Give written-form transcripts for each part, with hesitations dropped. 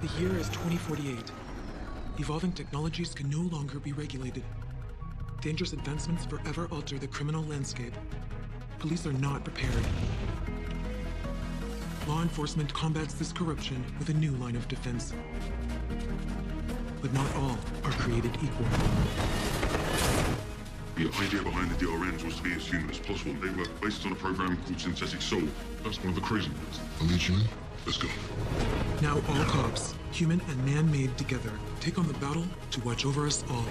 The year is 2048. Evolving technologies can no longer be regulated. Dangerous advancements forever alter the criminal landscape. Police are not prepared. Law enforcement combats this corruption with a new line of defense. But not all are created equal. The idea behind the DRNs was to be as human as possible. They were based on a program called Synthetic Soul. That's one of the crazy ones. I'll lead you in. Let's go. Now all cops, human and man-made together, take on the battle to watch over us all.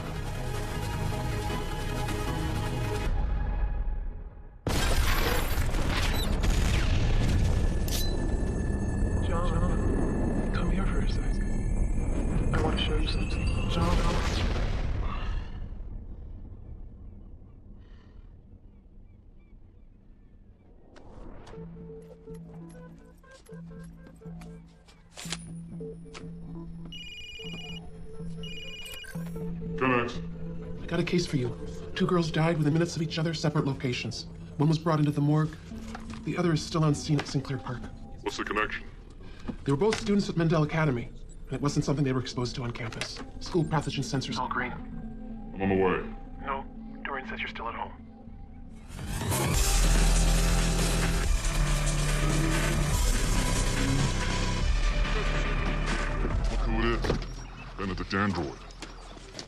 John, come here for a second. I want to show you something. John. Connect. I got a case for you. 2 girls died within minutes of each other, separate locations. One was brought into the morgue. The other is still on scene at Sinclair Park. What's the connection? They were both students at Mendel Academy, and it wasn't something they were exposed to on campus. School pathogen sensors all green. I'm on the way. No, Dorian says you're still at home. Look who it is. Benedict Android.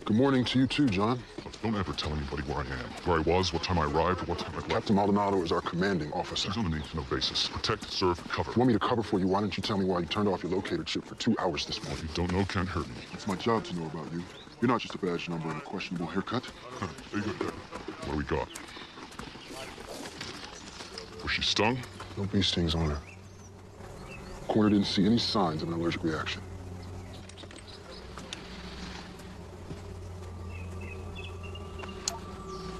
Good morning to you too, John. Don't ever tell anybody where I am. Where I was, what time I arrived, what time I left. Captain Maldonado is our commanding officer. He's on a need-to-know basis. Protect, serve, cover. You want me to cover for you? Why don't you tell me why you turned off your locator chip for 2 hours this morning? What you don't know can't hurt me. It's my job to know about you. You're not just a badge number and a questionable haircut. There you go. What do we got? Was she stung? No bee stings on her. Coroner didn't see any signs of an allergic reaction.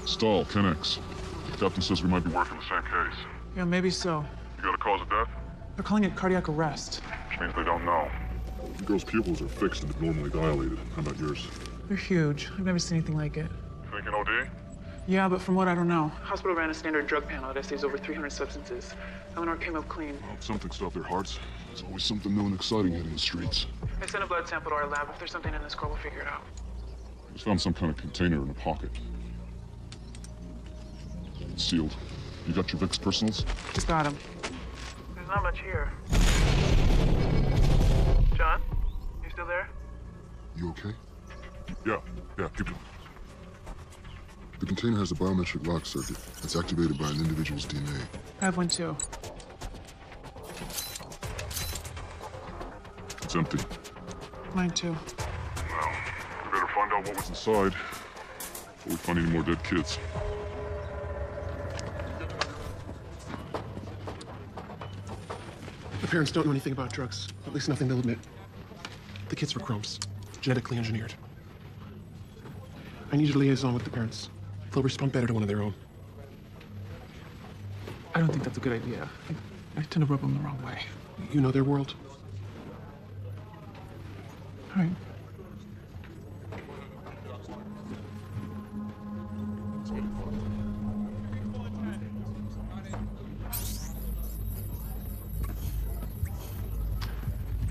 Stahl, Kennex. The captain says we might be working the same case. Yeah, maybe so. You got a cause of death? They're calling it cardiac arrest. Which means they don't know. The girl's pupils are fixed and abnormally dilated. How about yours? They're huge. I've never seen anything like it. Thinking OD? Yeah, but from what I don't know. Hospital ran a standard drug panel that assays over 300 substances. Eleanor came up clean. Well, if something stopped their hearts. There's always something new and exciting hitting the streets. I sent a blood sample to our lab. If there's something in this girl, we'll figure it out. Just found some kind of container in a pocket. It's sealed. You got your Vicks personals? Just got him. There's not much here. John? You still there? You okay? Yeah, keep going. The container has a biometric lock circuit that's activated by an individual's DNA. I have one too. It's empty. Mine too. Well, we better find out what was inside before we find any more dead kids. The parents don't know anything about drugs. At least nothing they'll admit. The kids were chromes, genetically engineered. I need a liaison with the parents. They'll respond better to one of their own. I don't think that's a good idea. I tend to rub them the wrong way. You know their world. All right.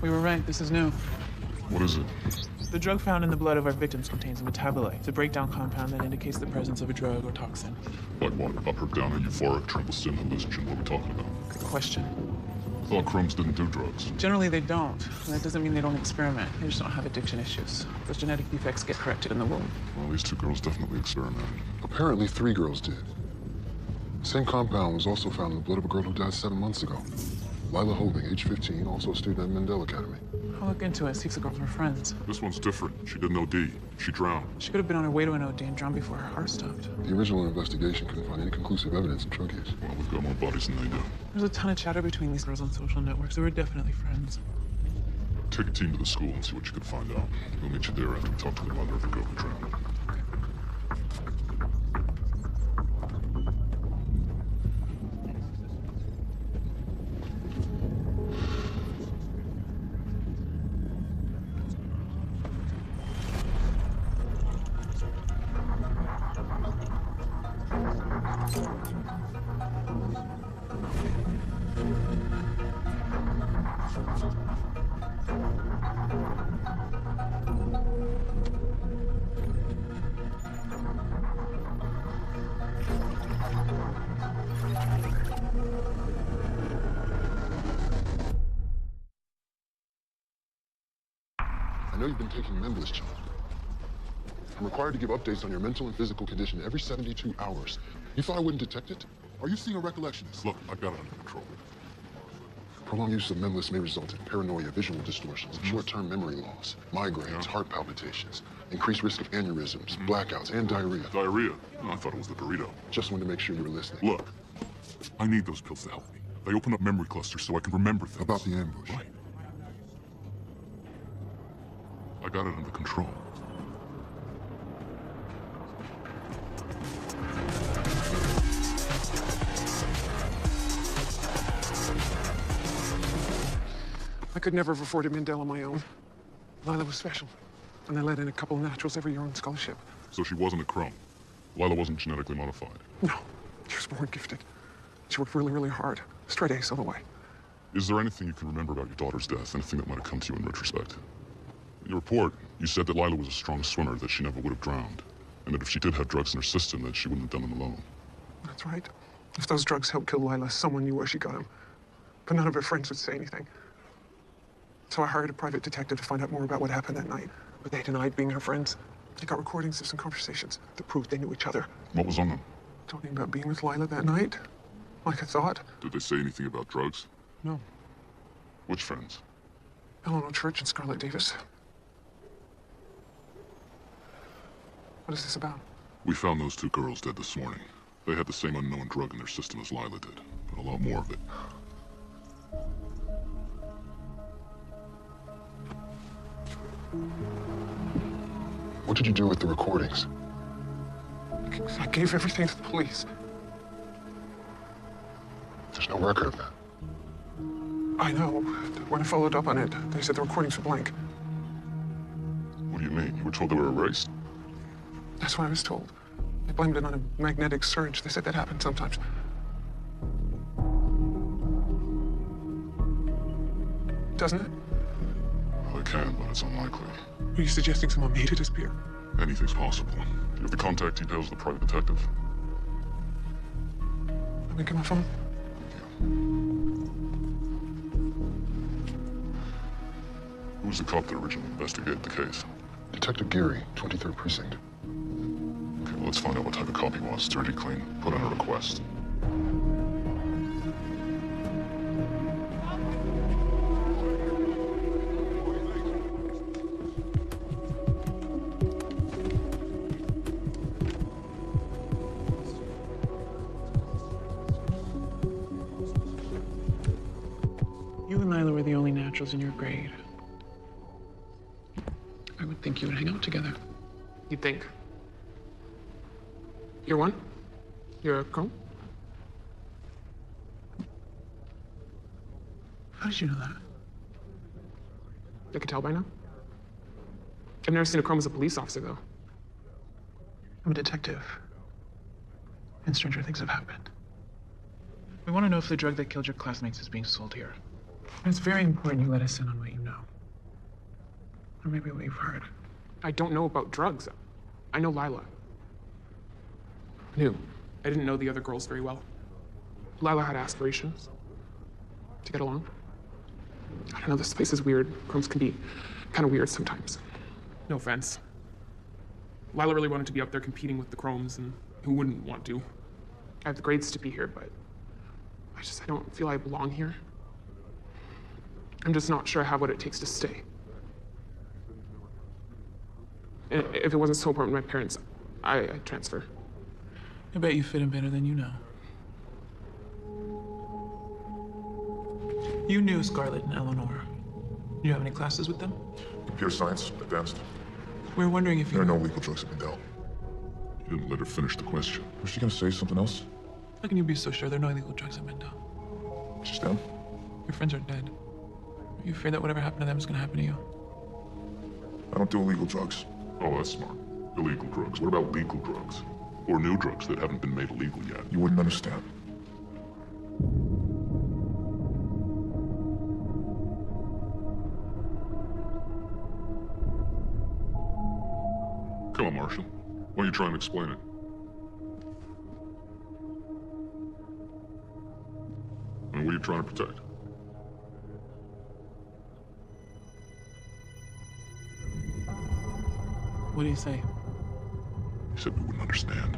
We were right. This is new. What is it? The drug found in the blood of our victims contains a metabolite. It's a breakdown compound that indicates the presence of a drug or toxin. Like what? Up or down, a euphoric, triple-stim hallucinogen? What are we talking about? Good question. I thought chromes didn't do drugs. Generally, they don't. And that doesn't mean they don't experiment. They just don't have addiction issues. Those genetic defects get corrected in the womb. Well, these 2 girls definitely experimented. Apparently 3 girls did. The same compound was also found in the blood of a girl who died 7 months ago. Lila Holding, age 15, also a student at Mendel Academy. I'll look into it, see if the girls were friends. This one's different. She didn't OD. She drowned. She could have been on her way to an OD and drowned before her heart stopped. The original investigation couldn't find any conclusive evidence of drug use. Well, we've got more bodies than they do. There's a ton of chatter between these girls on social networks. They were definitely friends. Take a team to the school and see what you can find out. We'll meet you there after we talk to the mother of the girl who drowned. know you've been taking Memblis, John. I'm required to give updates on your mental and physical condition every 72 hours. You thought I wouldn't detect it? Are you seeing a recollectionist? Look, I got it under control. Prolonged use of Memblis may result in paranoia, visual distortions, short-term memory loss, migraines, heart palpitations, increased risk of aneurysms, blackouts, and diarrhea. Diarrhea? Oh, I thought it was the burrito. Just wanted to make sure you were listening. Look, I need those pills to help me. They open up memory clusters so I can remember things. About the ambush. Right. I got it under control. I could never have afforded Mindell on my own. Lila was special, and they let in a couple of naturals every year on scholarship. So she wasn't a crumb. Lila wasn't genetically modified. No, she was born gifted. She worked really, really hard. Straight A's all the way. Is there anything you can remember about your daughter's death? Anything that might have come to you in retrospect? In your report, you said that Lila was a strong swimmer, that she never would have drowned, and that if she did have drugs in her system, that she wouldn't have done them alone. That's right. If those drugs helped kill Lila, someone knew where she got them. But none of her friends would say anything. So I hired a private detective to find out more about what happened that night. But they denied being her friends. They got recordings of some conversations that proved they knew each other. What was on them? Talking about being with Lila that night. Like I thought. Did they say anything about drugs? No. Which friends? Eleanor Church and Scarlett Davis. What is this about? We found those two girls dead this morning. They had the same unknown drug in their system as Lila did, but a lot more of it. What did you do with the recordings? I gave everything to the police. There's no record of that. I know. When I followed up on it, they said the recordings were blank. What do you mean? You were told they were erased? That's what I was told. They blamed it on a magnetic surge. They said that happened sometimes. Doesn't it? Well, it can, but it's unlikely. Are you suggesting someone made it disappear? Anything's possible. You have the contact details of the private detective? Let me get my phone. Who was the cop that originally investigated the case? Detective Geary, 23rd Precinct. Okay, well, let's find out what type of cop he was. Dirty, clean. Put in a request. You and Lila were the only naturals in your grade. I would think you would hang out together. You think? You're one? You're a crone? How did you know that? I could tell by now. I've never seen a crone as a police officer, though. I'm a detective. And stranger things have happened. We want to know if the drug that killed your classmates is being sold here. And it's very important you let us in on what you know. Or maybe what you've heard. I don't know about drugs. I know Lila. Knew. I didn't know the other girls very well. Lila had aspirations to get along. I don't know, this place is weird. Crones can be kind of weird sometimes. No offense. Lila really wanted to be out there competing with the Chromes, and who wouldn't want to? I have the grades to be here, but I don't feel I belong here. I'm just not sure I have what it takes to stay. And if it wasn't so important to my parents, I'd transfer. I bet you fit in better than you know. You knew Scarlett and Eleanor. Did you have any classes with them? Computer science, advanced. We were wondering if you There are no knew. legal drugs at Mindell. You didn't let her finish the question. Was she gonna say something else? How can you be so sure there are no illegal drugs at Mindell? She's dead? Your friends are dead. Are you afraid that whatever happened to them is going to happen to you? I don't do illegal drugs. Oh, that's smart. Illegal drugs. What about legal drugs? Or new drugs that haven't been made illegal yet? You wouldn't understand. Come on, Marshall. Why don't you try and explain it? I mean, what are you trying to protect? What do you say? He said we wouldn't understand.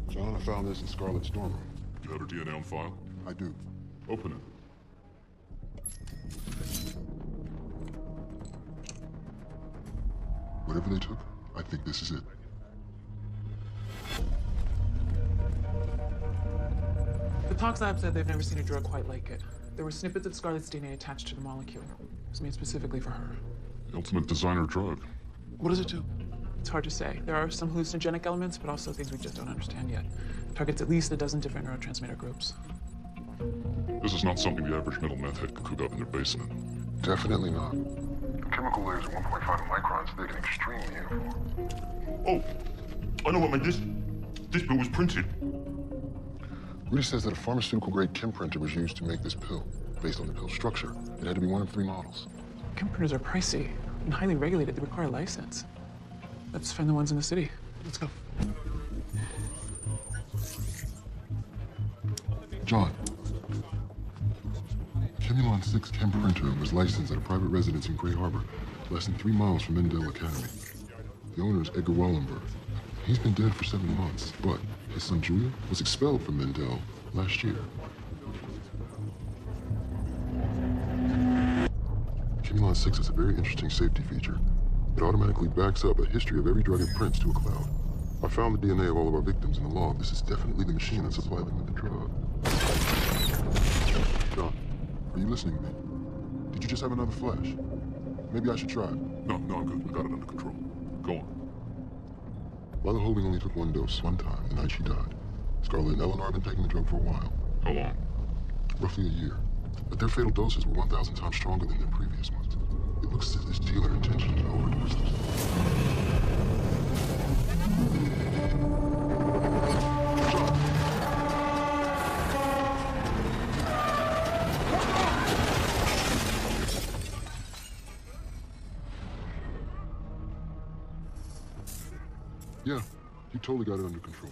John, I found this in Scarlett's dorm room. You have her DNA on file? I do. Open it. Whatever they took, I think this is it. The tox lab said they've never seen a drug quite like it. There were snippets of Scarlett's DNA attached to the molecule. It was made specifically for her. The ultimate designer drug. What does it do? It's hard to say. There are some hallucinogenic elements, but also things we just don't understand yet. Targets at least a dozen different neurotransmitter groups. This is not something the average metal meth head could cook up in their basement. Definitely not. The chemical layers are 1.5 microns, thick and extremely uniform. Oh, I know what made this. This bill was printed. Rudy says that a pharmaceutical-grade chem printer was used to make this pill. Based on the pill structure, it had to be one of 3 models. Chem printers are pricey and highly regulated. They require a license. Let's find the ones in the city. Let's go. John. Chemulon 6 chem printer was licensed at a private residence in Gray Harbor, less than 3 miles from Mendel Academy. The owner is Edgar Wallenberg. He's been dead for 7 months, but his son Julia was expelled from Mendel last year. Chemulon 6 has a very interesting safety feature. It automatically backs up a history of every drug it prints to a cloud. I found the DNA of all of our victims in the log. This is definitely the machine that supplied them with the drug. John, are you listening to me? Did you just have another flash? Maybe I should try it. No, I'm good. We got it under control. Go on. Lila Holding only took 1 dose, 1 time, the night she died. Scarlett and Eleanor have been taking the drug for a while. How long? Roughly a year. But their fatal doses were 1,000 times stronger than their previous ones. It looks as if this dealer intentionally overdosed them. Yeah, you totally got it under control.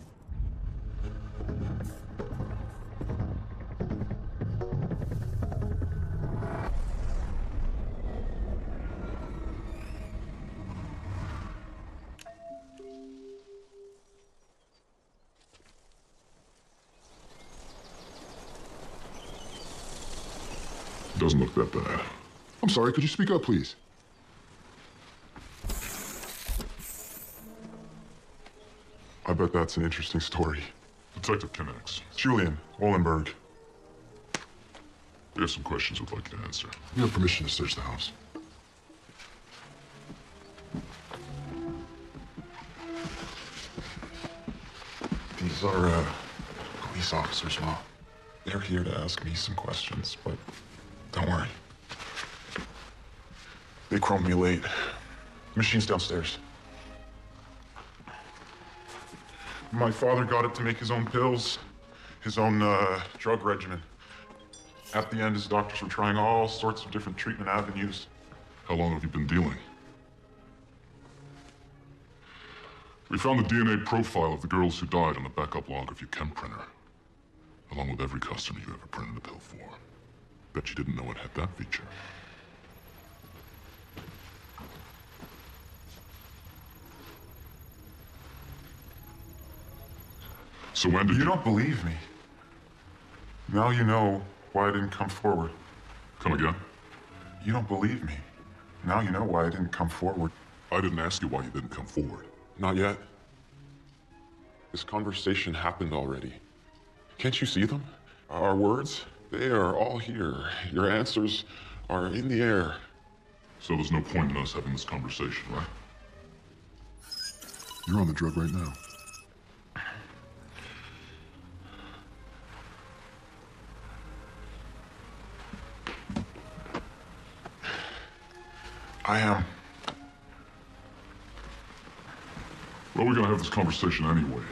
Doesn't look that bad. I'm sorry, could you speak up, please? I bet that's an interesting story. Detective Kinnex. Julian Wallenberg. We have some questions we'd like you to answer. You have permission to search the house. These are, police officers, Mom. They're here to ask me some questions, but don't worry. They chromed me late. The machine's downstairs. My father got it to make his own pills, his own drug regimen. At the end, his doctors were trying all sorts of different treatment avenues. How long have you been dealing? We found the DNA profile of the girls who died on the backup log of your chem printer, along with every customer you ever printed a pill for. Bet you didn't know it had that feature. So when did You don't believe me. Now you know why I didn't come forward. Come again? You don't believe me. Now you know why I didn't come forward. I didn't ask you why you didn't come forward. Not yet. This conversation happened already. Can't you see them? Our words, they are all here. Your answers are in the air. So there's no point in us having this conversation, right? You're on the drug right now. I am. Well, we're gonna have this conversation anyway.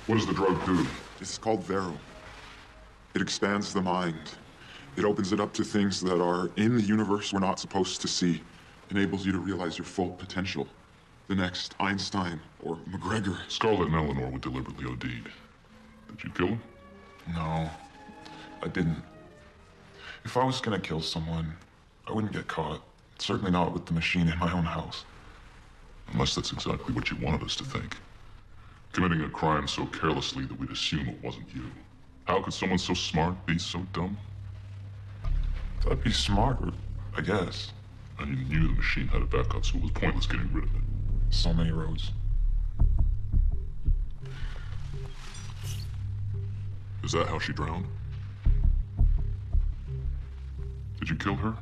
What does the drug do? It's called Vero. It expands the mind. It opens it up to things that are in the universe we're not supposed to see. Enables you to realize your full potential. The next Einstein or McGregor. Scarlett and Eleanor were deliberately OD'd. Did you kill them? No, I didn't. If I was gonna kill someone, I wouldn't get caught. Certainly not with the machine in my own house. Unless that's exactly what you wanted us to think. Committing a crime so carelessly that we'd assume it wasn't you. How could someone so smart be so dumb? That'd be smarter, I guess. And you knew the machine had a backup, so it was pointless getting rid of it. So many roads. Is that how she drowned? Did you kill her?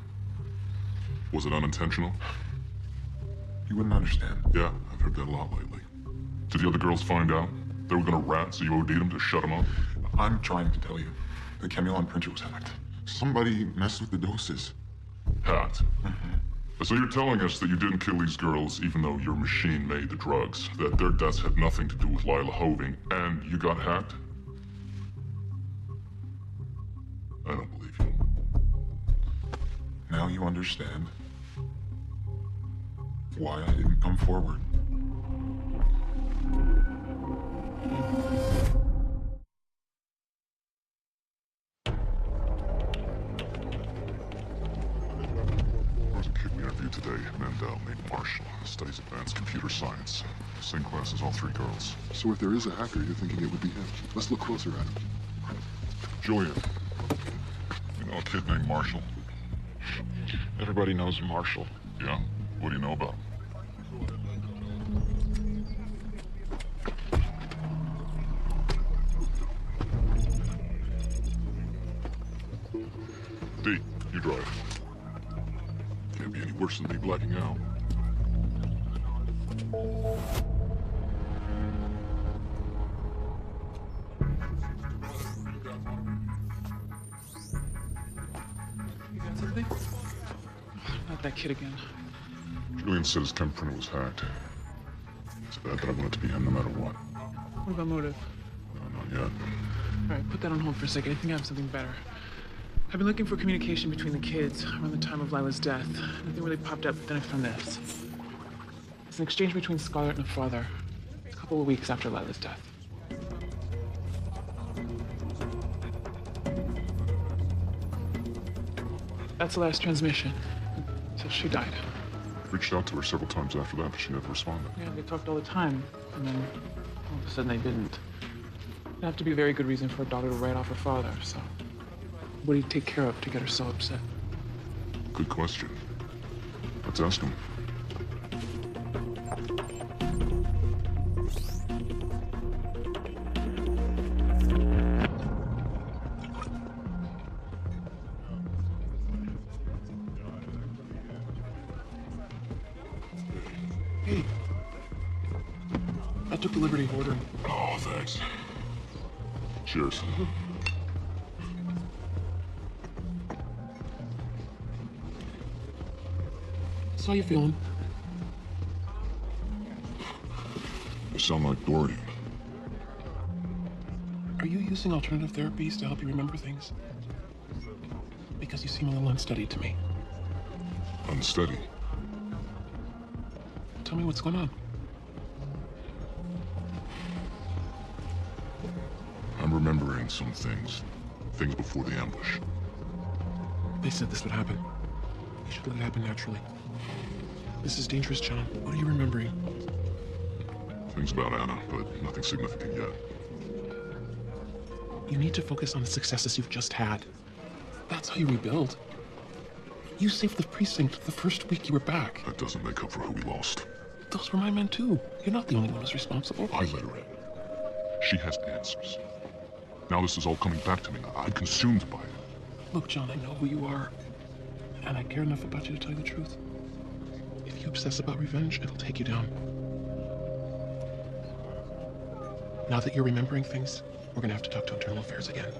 Was it unintentional? You wouldn't understand. Yeah, I've heard that a lot lately. Did the other girls find out? They were gonna rat, so you OD'd them to shut them up? I'm trying to tell you. The Chemulon printer was hacked. Somebody messed with the doses. Hacked? Mm-hmm. So you're telling us that you didn't kill these girls even though your machine made the drugs, that their deaths had nothing to do with Lila Hoving, and you got hacked? I don't believe you. Now you understand why I didn't come forward. There was a kid we interviewed today, Mandel, named Marshall. Studies advanced computer science. Same class as all three girls. So if there is a hacker, you're thinking it would be him. Let's look closer at him. Julian, you know a kid named Marshall? Everybody knows Marshall. Yeah? What do you know about him? D, you drive. Can't be any worse than me blacking out. You got something? Not that kid again. Julian said his chem printer was hacked. It's bad that I want it to be him no matter what. What about motive? No, not yet. All right, put that on hold for a second. I think I have something better. I've been looking for communication between the kids around the time of Lila's death. Nothing really popped up, but then I found this. It's an exchange between Scarlett and her father, a couple of weeks after Lila's death. That's the last transmission, until she died. Reached out to her several times after that, but she never responded. Yeah, they talked all the time, and then all of a sudden they didn't. It'd have to be a very good reason for a daughter to write off her father, so what do you take care of to get her so upset? Good question. Let's ask him. Hey. I took the liberty of ordering. Oh, thanks. Cheers. So how you feeling? You sound like Doherty. Are you using alternative therapies to help you remember things? Because you seem a little unsteady to me. Unsteady. Tell me what's going on. I'm remembering some things. Things before the ambush. They said this would happen. You should let it happen naturally. This is dangerous, John. What are you remembering? Things about Anna, but nothing significant yet. You need to focus on the successes you've just had. That's how you rebuild. You saved the precinct the first week you were back. That doesn't make up for who we lost. Those were my men too. You're not the only one who's responsible. I let her in. She has answers. Now this is all coming back to me. I'm consumed by it. Look, John, I know who you are. And I care enough about you to tell you the truth. If you obsess about revenge, it'll take you down. Now that you're remembering things, we're gonna have to talk to Internal Affairs again.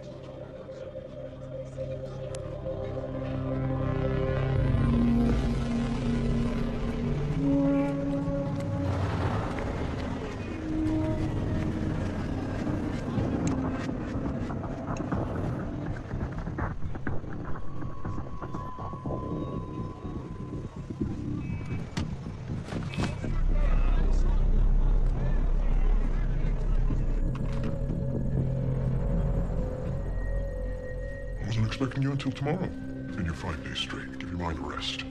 expecting you until tomorrow. Been here 5 days straight. Give your mind a rest.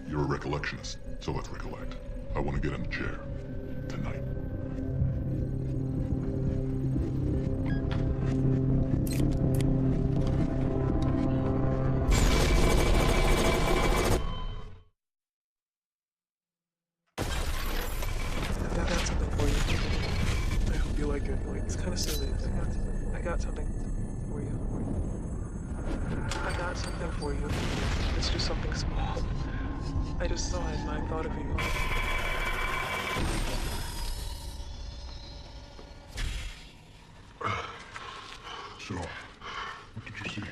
You're a recollectionist, so let's recollect. I want to get in the chair. Tonight. I got something for you. I hope you like it. It's kind of silly. I got something for you. I got something for you. It's just something small. I just saw it and I thought of you. So, what did you see?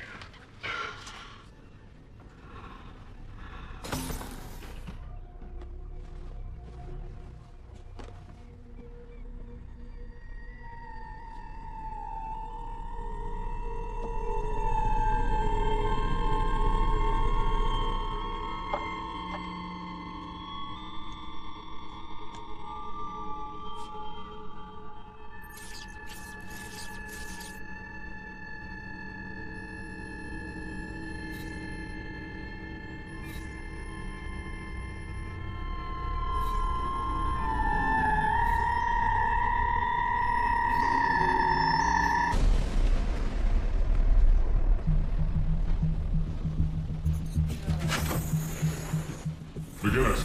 McGinnis,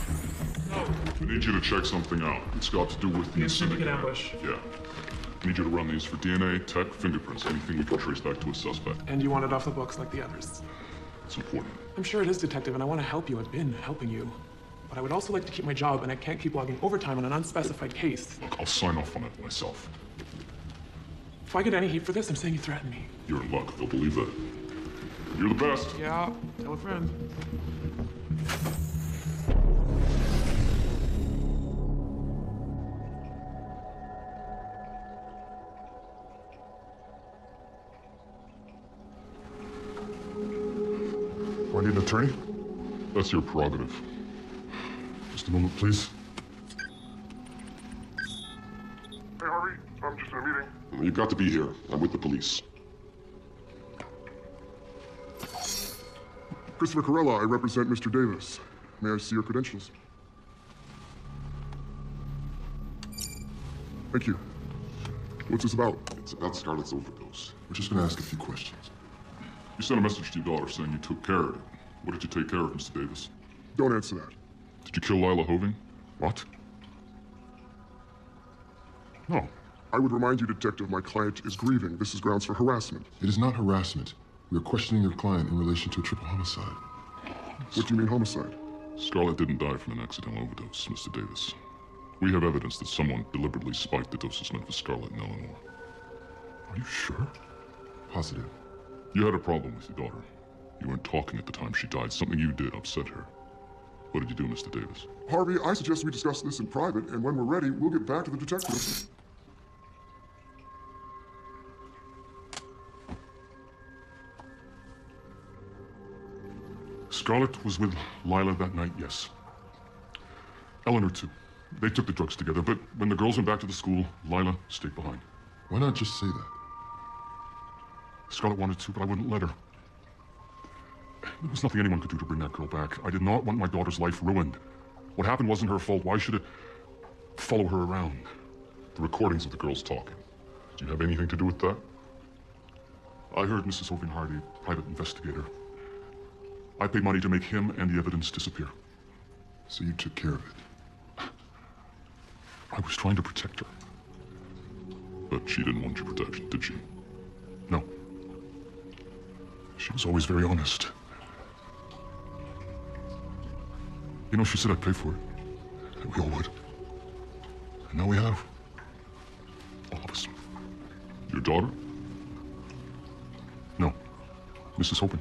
No. I need you to check something out. It's got to do with the Significant incident. ambush. Yeah. I need you to run these for DNA, tech, fingerprints, anything we can trace back to a suspect. And you want it off the books like the others. It's important. I'm sure it is, Detective, and I want to help you. I've been helping you. But I would also like to keep my job, and I can't keep logging overtime on an unspecified case. Look, I'll sign off on it myself. If I get any heat for this, I'm saying you threatened me. You're in luck. They'll believe that. You're the best. Yeah, tell a friend. Do I need an attorney? That's your prerogative. Just a moment, please. Hey, Harvey. I'm just in a meeting. You've got to be here. I'm with the police. Christopher Corella, I represent Mr. Davis. May I see your credentials? Thank you. What's this about? It's about Scarlett's overdose. We're just gonna ask a few questions. You sent a message to your daughter saying you took care of it. What did you take care of, Mr. Davis? Don't answer that. Did you kill Lila Hoving? What? No. I would remind you, Detective, my client is grieving. This is grounds for harassment. It is not harassment. We are questioning your client in relation to a triple homicide. What do you mean homicide? Scarlett didn't die from an accidental overdose, Mr. Davis. We have evidence that someone deliberately spiked the doses meant for Scarlett and Eleanor. Are you sure? Positive. You had a problem with your daughter. You weren't talking at the time she died. Something you did upset her. What did you do, Mr. Davis? Harvey, I suggest we discuss this in private, and when we're ready, we'll get back to the detective. Scarlett was with Lila that night, yes. Eleanor, too. They took the drugs together, but when the girls went back to the school, Lila stayed behind. Why not just say that? Scarlett wanted to, but I wouldn't let her. There was nothing anyone could do to bring that girl back. I did not want my daughter's life ruined. What happened wasn't her fault. Why should it follow her around? The recordings of the girls talking. Do you have anything to do with that? I heard Mrs. Hoving Hardy, private investigator. I paid money to make him and the evidence disappear. So you took care of it. I was trying to protect her. But she didn't want your protection, did she? No. She was always very honest. You know, she said I'd pay for it. And we all would. And now we have. All of us. Your daughter? No. Mrs. Hopen.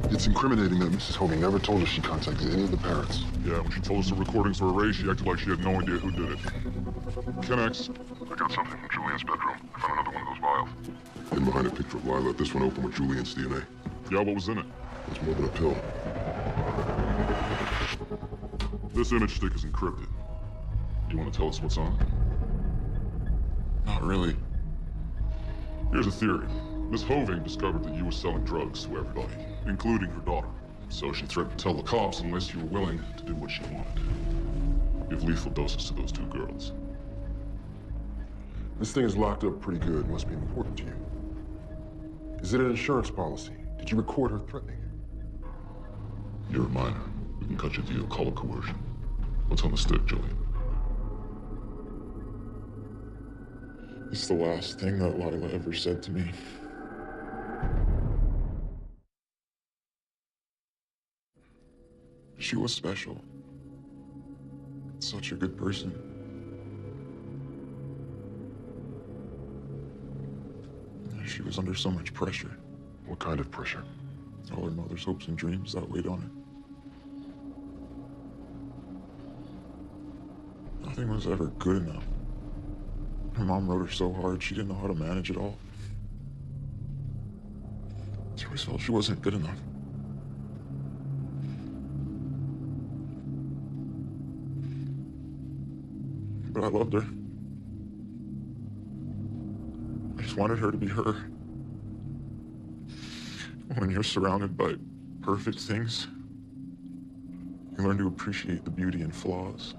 It's incriminating that Mrs. Hogan never told us she contacted any of the parents. Yeah, when she told us the recordings were erased, she acted like she had no idea who did it. Kennex. I got something from Julian's bedroom. I found another one of those vials. In behind a picture of Lila, this one open with Julian's DNA. Yeah, what was in it? It's more than a pill. This image stick is encrypted. You want to tell us what's on it? Not really. Here's a theory. Miss Hoving discovered that you were selling drugs to everybody, including her daughter. So she threatened to tell the cops unless you were willing to do what she wanted. Give lethal doses to those two girls. This thing is locked up pretty good. Must be important to you. Is it an insurance policy? Did you record her threatening you? You're a minor. We can cut your deal, call it coercion. What's on the stick, Julian? It's the last thing that Lila ever said to me. She was special. Such a good person. She was under so much pressure. What kind of pressure? All her mother's hopes and dreams that weighed on her. Nothing was ever good enough. Her mom wrote her so hard, she didn't know how to manage it all. She always felt she wasn't good enough. But I loved her. I just wanted her to be her. When you're surrounded by perfect things, you learn to appreciate the beauty in flaws.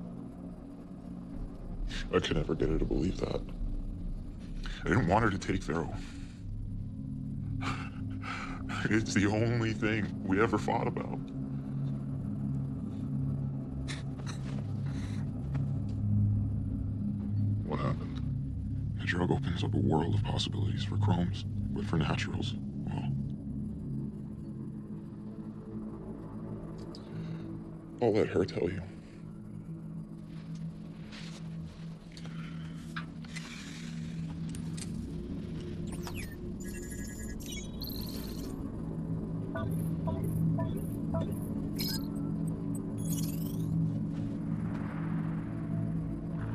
I could never get her to believe that. I didn't want her to take Vero. It's the only thing we ever fought about. What happened? The drug opens up a world of possibilities for chromes, but for naturals, well, I'll let her tell you.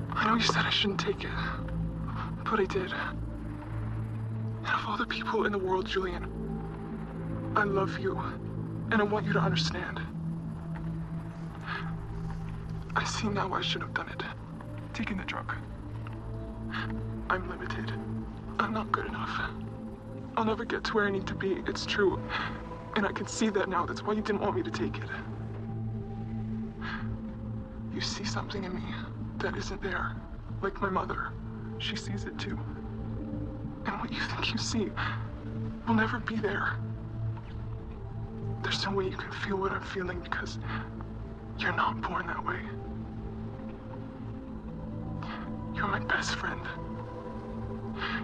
I know you said I shouldn't take it, but I did. And of all the people in the world, Julian, I love you, and I want you to understand. I see now I should have done it. Taking the drug. I'm limited. I'm not good enough. I'll never get to where I need to be, it's true. And I can see that now, that's why you didn't want me to take it. You see something in me that isn't there. Like my mother. She sees it too. And what you think you see will never be there. There's no way you can feel what I'm feeling because you're not born that way. You're my best friend.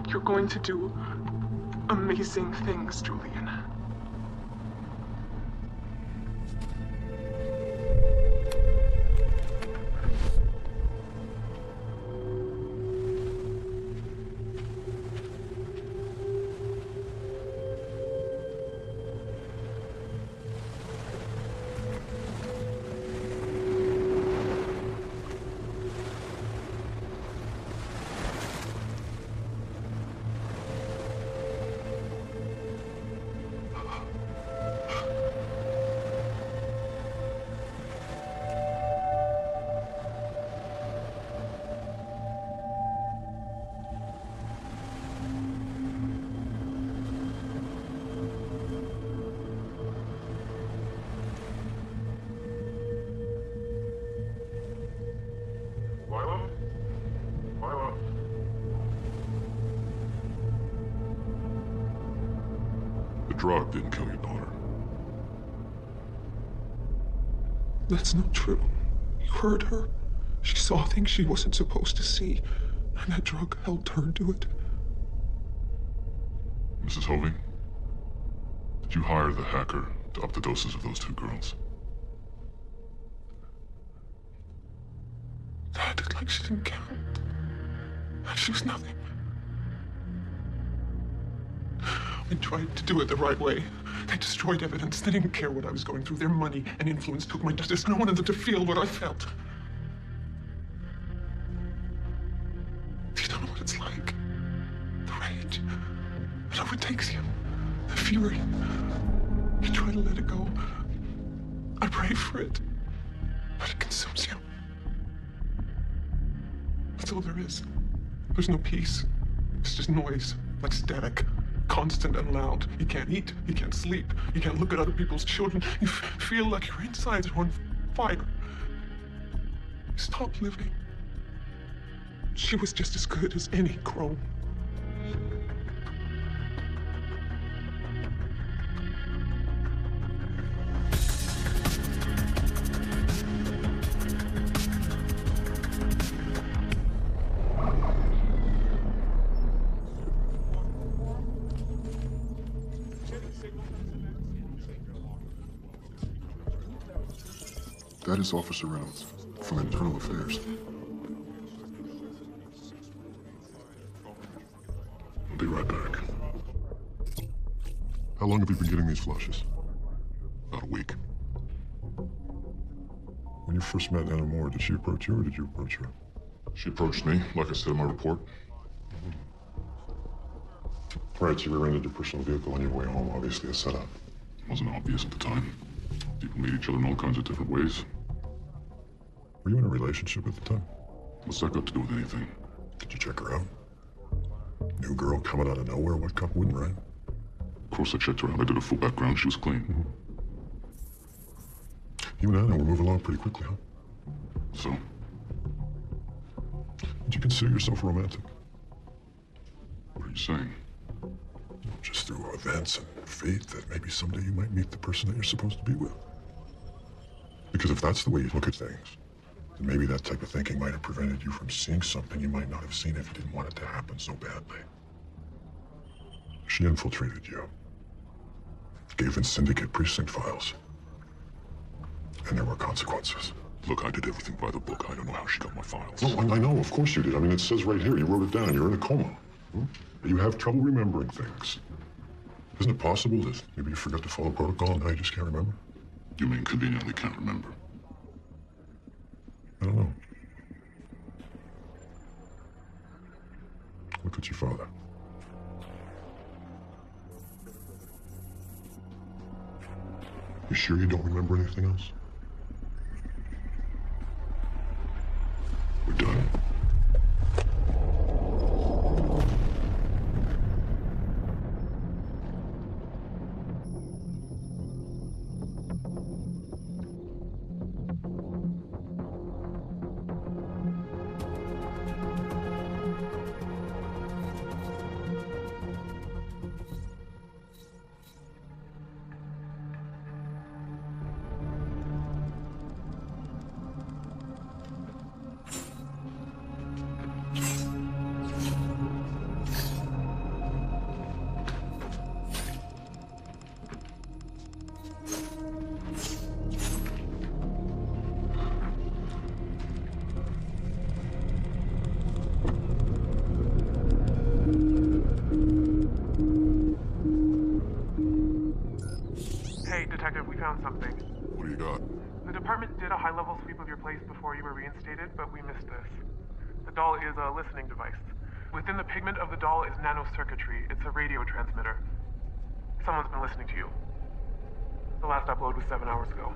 You're going to do amazing things, Julian. The drug didn't kill your daughter. That's not true. You heard her. She saw things she wasn't supposed to see, and that drug helped her do it. Mrs. Hoving, did you hire the hacker to up the doses of those two girls? I acted like she didn't count. She was nothing. I tried to do it the right way. They destroyed evidence. They didn't care what I was going through. Their money and influence took my justice. I wanted them to feel what I felt. You don't know what it's like. The rage. It overtakes you. The fury. You try to let it go. I pray for it. But it consumes you. That's all there is. There's no peace. It's just noise, like static. Constant and loud. You can't eat, you can't sleep, you can't look at other people's children. You feel like your insides are on fire. Stop living. She was just as good as any crone. That is Officer Reynolds from Internal Affairs. I'll be right back. How long have you been getting these flushes? About a week. When you first met Anna Moore, did she approach you or did you approach her? She approached me, like I said in my report. Right, so you rear-ended your personal vehicle on your way home, obviously a setup. Wasn't obvious at the time. People meet each other in all kinds of different ways. Were you in a relationship at the time? What's that got to do with anything? Did you check her out? New girl coming out of nowhere, what couple wouldn't, right? Of course I checked her out. I did a full background. She was clean. You and Anna will move along pretty quickly, huh? So, Would you consider yourself romantic? what are you saying? Just through events and fate that maybe someday you might meet the person that you're supposed to be with. Because if that's the way you look at things, then maybe that type of thinking might have prevented you from seeing something you might not have seen if you didn't want it to happen so badly. She infiltrated you. Gave in syndicate precinct files. And there were consequences. Look, I did everything by the book. I don't know how she got my files. No, I know, of course you did. I mean, it says right here, you wrote it down. You're in a coma. You have trouble remembering things. Isn't it possible that maybe you forgot to follow protocol and now you just can't remember? You mean conveniently can't remember? I don't know. Look at your father. You sure you don't remember anything else? We're done. Hey, Detective, we found something. What do you got? The department did a high-level sweep of your place before you were reinstated, but we missed this. The doll is a listening device. Within the pigment of the doll is nanocircuitry. It's a radio transmitter. Someone's been listening to you. The last upload was 7 hours ago.